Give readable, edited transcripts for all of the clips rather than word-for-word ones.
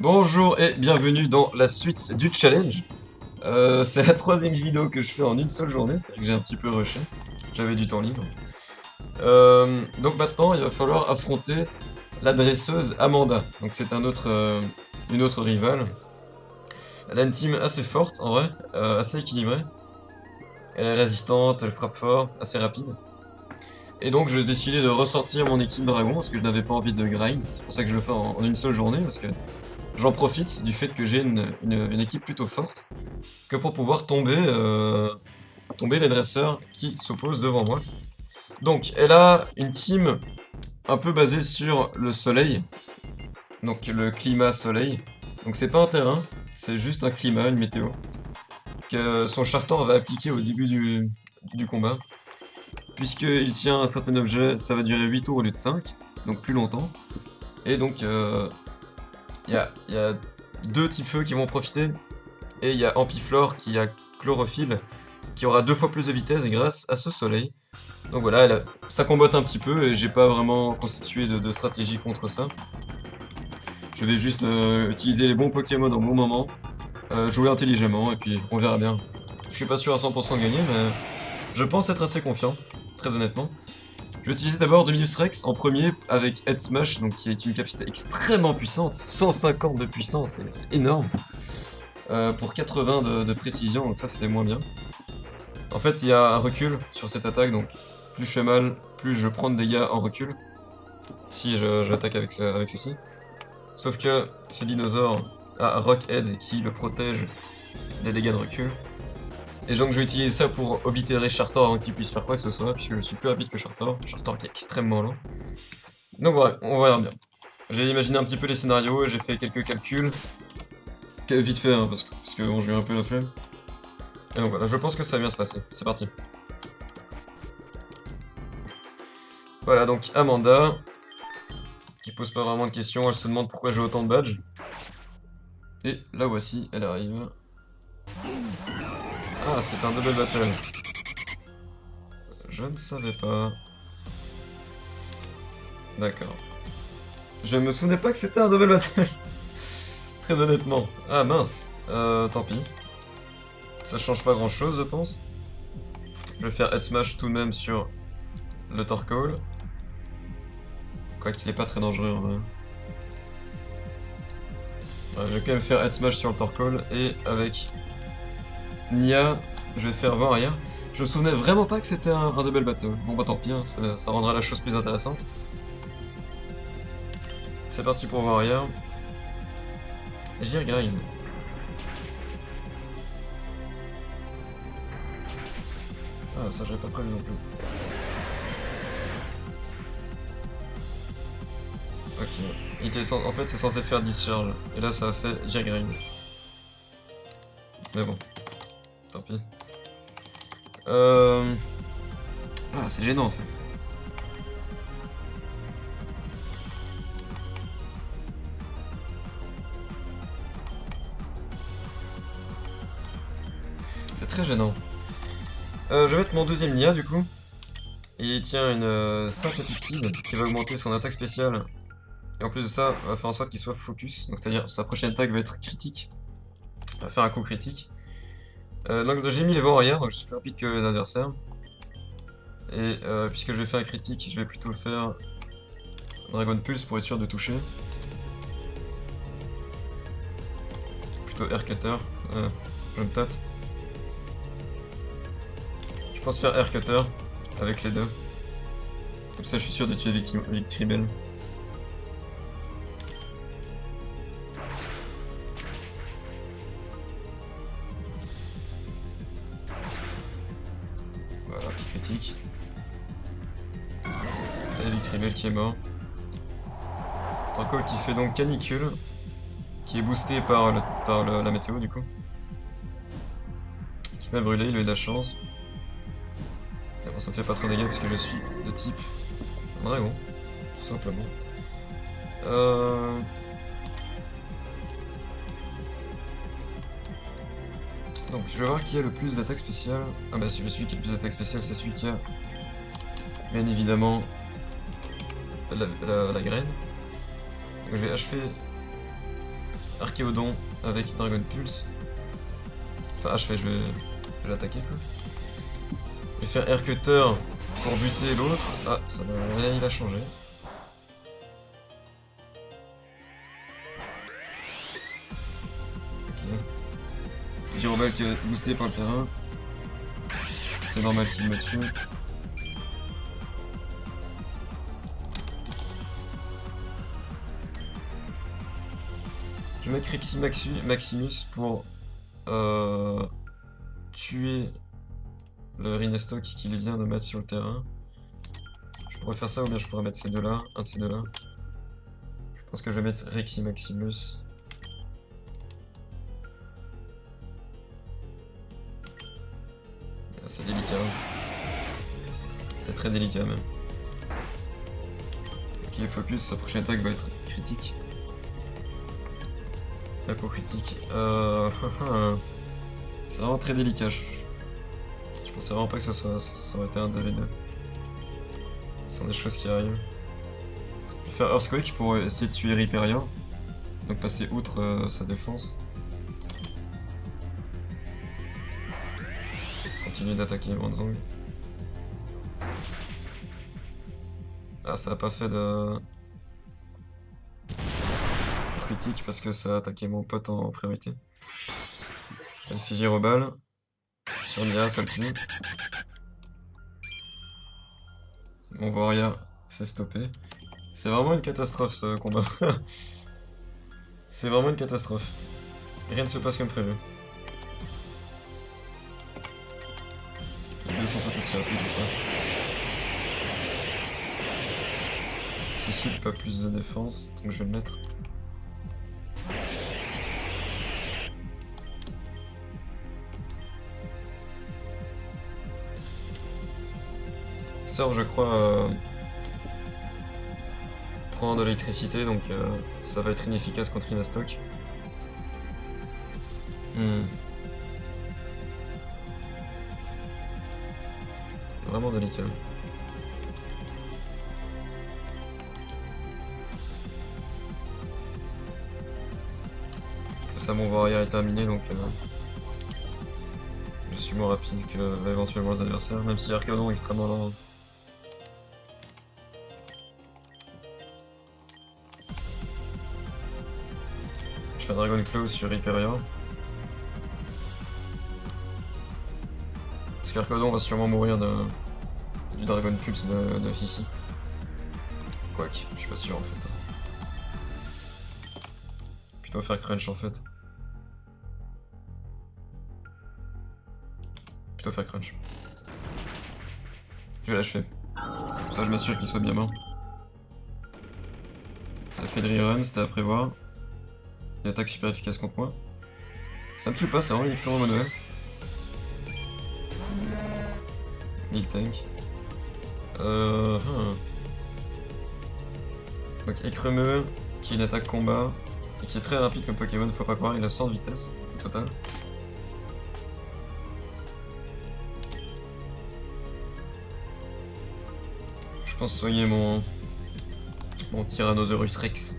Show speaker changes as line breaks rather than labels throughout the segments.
Bonjour et bienvenue dans la suite du challenge. C'est la troisième vidéo que je fais en une seule journée, c'est-à-dire que j'ai un petit peu rushé. J'avais du temps libre. Donc maintenant, il va falloir affronter la dresseuse Amanda. Donc c'est une autre rivale. Elle a une team assez forte en vrai, assez équilibrée. Elle est résistante, elle frappe fort, assez rapide. Et donc j'ai décidé de ressortir mon équipe dragon parce que je n'avais pas envie de grind. C'est pour ça que je le fais en une seule journée parce que j'en profite du fait que j'ai une équipe plutôt forte que pour pouvoir tomber les dresseurs qui s'opposent devant moi. Donc, elle a une team un peu basée sur le soleil, donc le climat soleil. Donc c'est pas un terrain, c'est juste un climat, une météo, que son charter va appliquer au début du combat. Puisqu'il tient un certain objet, ça va durer 8 tours au lieu de 5, donc plus longtemps. Et donc, il y a deux types feu qui vont en profiter. Et il y a Ampiflore qui a chlorophylle, qui aura 2 fois plus de vitesse grâce à ce soleil. Donc voilà, ça combotte un petit peu et j'ai pas vraiment constitué de stratégie contre ça. Je vais juste utiliser les bons Pokémon au bon moment, jouer intelligemment et puis on verra bien. Je suis pas sûr à 100% de gagner, mais je pense être assez confiant, très honnêtement. Je vais utiliser d'abord Dominus Rex en premier avec Head Smash, donc qui est une capacité extrêmement puissante, 150 de puissance, c'est énorme. Pour 80 de précision, donc ça c'est moins bien. En fait, il y a un recul sur cette attaque, donc plus je fais mal, plus je prends de dégâts en recul. Si j'attaque avec ceci. Sauf que ce dinosaure a un Rock Head qui le protège des dégâts de recul. Et donc je vais utiliser ça pour oblitérer Chartor avant qu'il puisse faire quoi que ce soit, puisque je suis plus rapide que Chartor. Chartor qui est extrêmement lent. Donc voilà, on verra bien. J'ai imaginé un petit peu les scénarios et j'ai fait quelques calculs. Vite fait, hein, parce que bon, j'ai eu un peu la flemme. Et donc voilà, je pense que ça va bien se passer. C'est parti. Voilà, donc Amanda, qui pose pas vraiment de questions, elle se demande pourquoi j'ai autant de badges. Et la voici, elle arrive. Ah, c'est un double battle. Je ne savais pas. D'accord. Je me souvenais pas que c'était un double battle. Très honnêtement. Ah mince. Tant pis. Ça change pas grand chose, je pense. Je vais faire Head Smash tout de même sur le Torkoal. Quoiqu'il est pas très dangereux en vrai. Ouais, je vais quand même faire Head Smash sur le Torkoal et avec Nia, je vais faire vent arrière. Je me souvenais vraiment pas que c'était un double battle. Bon bah tant pis, hein, ça rendra la chose plus intéressante. C'est parti pour vent arrière. J'y grind. Ah ça j'avais pas prévu non plus. Ok. En fait c'est censé faire discharge. Et là ça a fait Gear grind. Mais bon. Tant pis. Ah c'est gênant ça. C'est très gênant. Je vais mettre mon deuxième Nia du coup. Il tient une synthétique seed qui va augmenter son attaque spéciale. Et en plus de ça, va faire en sorte qu'il soit focus. Donc c'est-à-dire sa prochaine attaque va être critique. Va faire un coup critique. Donc j'ai mis les vents arrière, donc je suis plus rapide que les adversaires. Et puisque je vais faire un critique, je vais plutôt faire Dragon Pulse pour être sûr de toucher. Plutôt Air Cutter. Je me tâte. Je pense faire Air Cutter avec les deux. Comme ça je suis sûr de tuer Victreebel. Voilà, petit critique. Et Victreebel qui est mort. Torkoal qui fait donc canicule. Qui est boosté par la météo du coup. Qui m'a brûlé, il a eu de la chance. Et bon, ça me fait pas trop de dégâts puisque je suis de type dragon, tout simplement. Donc je vais voir qui a le plus d'attaque spéciale. Ah bah celui qui a le plus d'attaque spéciale c'est celui qui a bien évidemment la graine. Donc je vais achever Archéodon avec Dragon Pulse. Enfin, je vais l'attaquer quoi. Je vais faire Air Cutter pour buter l'autre. Ah, ça va, il a changé. Ok. Gyroball qui va être boosté par le terrain. C'est normal qu'il me tue. Je vais mettre Rexy Maximus pour tuer le Rhinestock qu'il vient de mettre sur le terrain. Je pourrais faire ça ou bien je pourrais mettre ces deux-là, un de ces deux-là. Je pense que je vais mettre Rexy Maximus. C'est délicat. C'est très délicat même. Ok, focus, sa prochaine attaque va être critique. Apo critique. C'est vraiment très délicat. Je pensais vraiment pas que ça aurait été un 2v2. Ce sont des choses qui arrivent. Je vais faire Earthquake pour essayer de tuer Rhyperior. Donc passer outre sa défense. Continuer d'attaquer Wanzong. Ah, ça a pas fait de critique parce que ça a attaqué mon pote en priorité. Elle fait Gyroball. Sur Nia, ça le tue. Mon Voria s'est stoppé. C'est vraiment une catastrophe ce combat. C'est vraiment une catastrophe. Rien ne se passe comme prévu. Les deux sont tous aussi rapides, je crois. Ce shield pas plus de défense, donc je vais le mettre. Sort, je crois, prend de l'électricité, donc ça va être inefficace contre Inastock. Vraiment délicat. Ça, mon Warrior est terminé, donc je suis moins rapide que éventuellement les adversaires, même si Archéodon est extrêmement lent. Je fais Dragon Claw sur Rhyperior. Parce qu'Archéodon va sûrement mourir du Dragon Pulse de Fifi. Quoique, je suis pas sûr en fait. Plutôt faire Crunch en fait. Plutôt faire Crunch. Je vais l'achever. Comme ça je m'assure qu'il soit bien mort. Il a fait de rerun, c'était à prévoir. Une attaque super efficace contre moi. Ça me tue pas, c'est vraiment extrêmement manuel. Nick Tank. Donc Écremeux, qui est une attaque combat, et qui est très rapide comme Pokémon, faut pas croire, il a 100 de vitesse au total. Je pense soigner mon Tyrannosaurus Rex.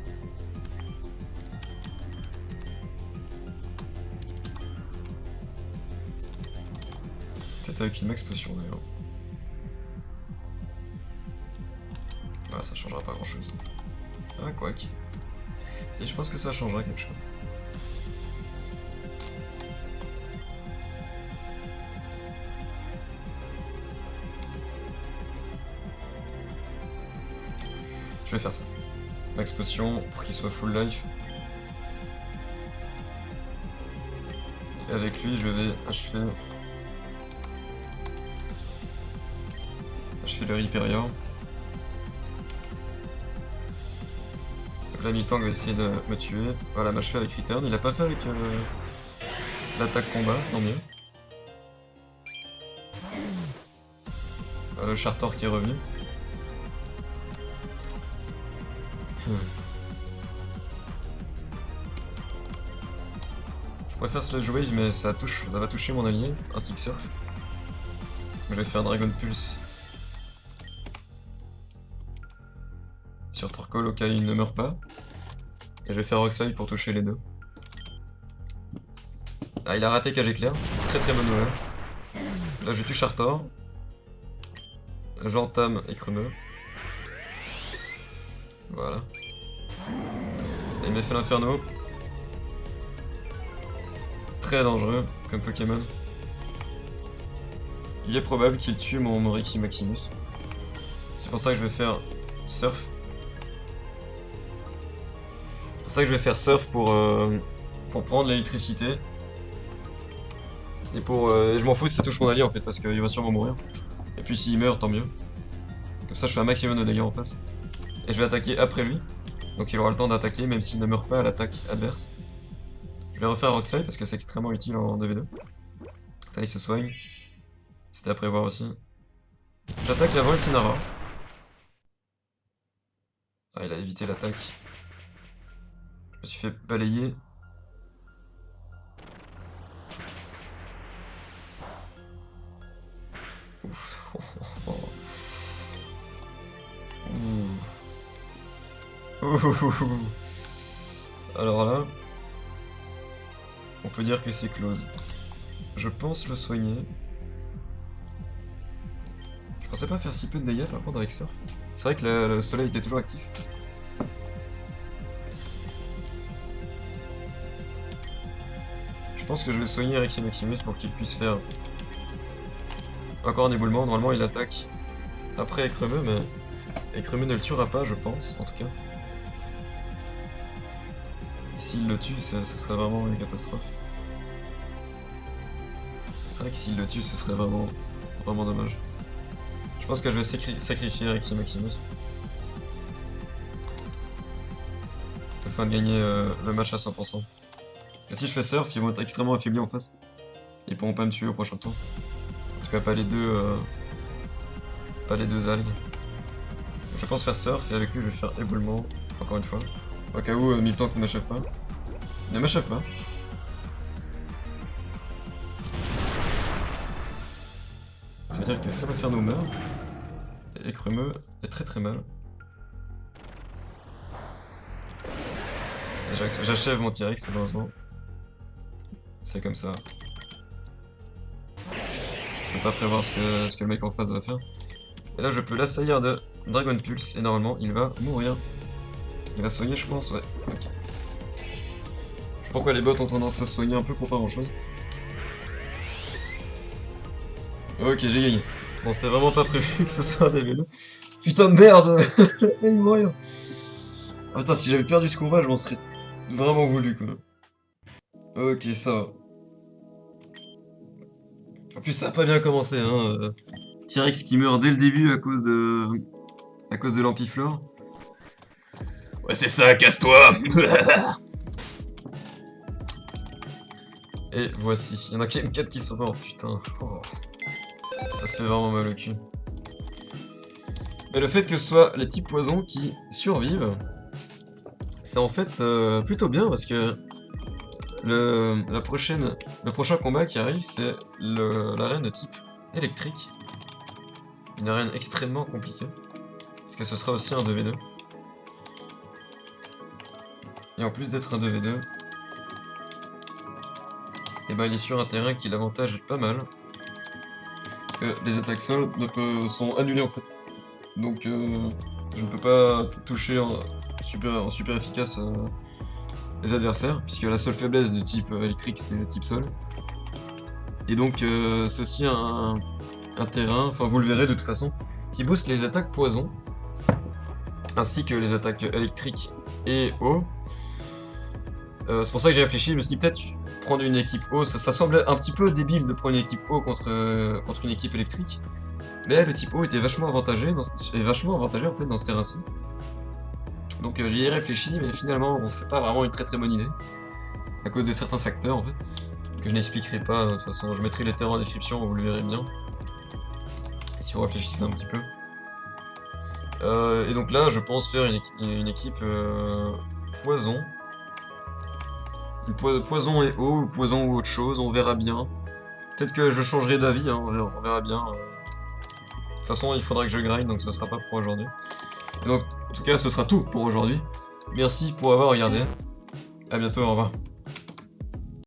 Peut-être avec une max potion d'ailleurs. Ah, ça changera pas grand chose. Ah, quoique. Si, je pense que ça changera quelque chose. Je vais faire ça. Max potion pour qu'il soit full life. Et avec lui, je vais achever le Rhyperior. Donc là, mi-tank va essayer de me tuer. Voilà, m'achever avec Return. Il a pas fait avec l'attaque combat, tant mieux. Le Chartor qui est revenu. Je préfère Sludge Wave, mais ça va toucher mon allié, ainsi que Surf. Je vais faire Dragon Pulse sur Torkoal au cas où il ne meurt pas. Et je vais faire Rock Slide pour toucher les deux. Ah, il a raté cage éclair. Très très bonne nouvelle. Là, je tue Chartor. J'entame Écremeux. Voilà. Et il m'a fait l'Inferno. Très dangereux comme Pokémon. Il est probable qu'il tue mon Rexy Maximus. C'est pour ça que je vais faire Surf. C'est pour ça que je vais faire Surf pour prendre l'électricité. Et je m'en fous si ça touche mon allié en fait, parce qu'il va sûrement mourir. Et puis s'il meurt, tant mieux. Comme ça, je fais un maximum de dégâts en face. Et je vais attaquer après lui. Donc il aura le temps d'attaquer, même s'il ne meurt pas à l'attaque adverse. Je vais refaire Rock Slide parce que c'est extrêmement utile en 2v2. Fallait qu'il se soigne. C'était à prévoir aussi. J'attaque avant Itinara. Ah, il a évité l'attaque. Je me suis fait balayer. Ouf. Alors là, on peut dire que c'est close. Je pense le soigner. Je pensais pas faire si peu de dégâts par contre avec Surf. C'est vrai que le soleil était toujours actif. Je pense que je vais soigner Rexy Maximus pour qu'il puisse faire encore un éboulement. Normalement il attaque après Écremeux, mais Écremeux ne le tuera pas je pense, en tout cas. Et s'il le tue, ce serait vraiment une catastrophe. C'est vrai que s'il le tue, ce serait vraiment dommage. Je pense que je vais sacrifier Rexy Maximus. Afin de gagner le match à 100%. Et si je fais Surf, ils vont être extrêmement affaiblis en face. Ils pourront pas me tuer au prochain tour. En tout cas, pas les deux algues. Je pense faire Surf et avec lui je vais faire éboulement, encore une fois. Au cas où Miltank ne m'achève pas. Il ne m'achève pas. Ça veut dire que faire l'Inferno meurt. Et Écremeux est très très mal. J'achève mon T-Rex malheureusement. C'est comme ça. Je peux pas prévoir ce que le mec en face va faire. Et là je peux l'assaillir de Dragon Pulse et normalement il va mourir. Il va soigner je pense, ouais. Ok. Je sais pourquoi les bots ont tendance à soigner un peu pour pas grand chose. Ok, j'ai gagné. Bon, c'était vraiment pas prévu que ce soit des vélos. Putain de merde. Il mourir. Ah, putain, si j'avais perdu ce combat, je m'en serais vraiment voulu quoi. Ok, ça va. En plus, ça a pas bien commencé, hein. T-Rex qui meurt dès le début à cause de l'Ampiflore. Ouais, c'est ça, casse-toi. Et voici. Il y en a quand même 4 qui sont morts, putain. Oh. Ça fait vraiment mal au cul. Mais le fait que ce soit les types poison qui survivent, c'est en fait plutôt bien parce que le prochain combat qui arrive, c'est l'arène de type électrique. Une arène extrêmement compliquée. Parce que ce sera aussi un 2v2. Et en plus d'être un 2v2, et ben il est sur un terrain qui l'avantage pas mal. Parce que les attaques sol sont annulées en fait. Donc je ne peux pas toucher en super efficace les adversaires, puisque la seule faiblesse du type électrique c'est le type sol. Et donc c'est aussi un terrain, enfin vous le verrez de toute façon, qui booste les attaques poison, ainsi que les attaques électriques et eau. C'est pour ça que j'ai réfléchi, je me suis dit peut-être prendre une équipe eau, ça semblait un petit peu débile de prendre une équipe eau contre une équipe électrique. Mais le type eau était vachement avantagé, en fait dans ce terrain-ci. Donc j'y ai réfléchi, mais finalement bon, c'est pas vraiment une très bonne idée. À cause de certains facteurs en fait, que je n'expliquerai pas, de toute façon je mettrai les terrains en description, vous le verrez bien. Si vous réfléchissez un petit peu. Et donc là je pense faire une équipe poison. Poison et eau, ou poison ou autre chose, on verra bien. Peut-être que je changerai d'avis, hein, on verra bien. De toute façon, il faudra que je grind, donc ce sera pas pour aujourd'hui. Et donc, en tout cas, ce sera tout pour aujourd'hui. Merci pour avoir regardé. À bientôt, au revoir.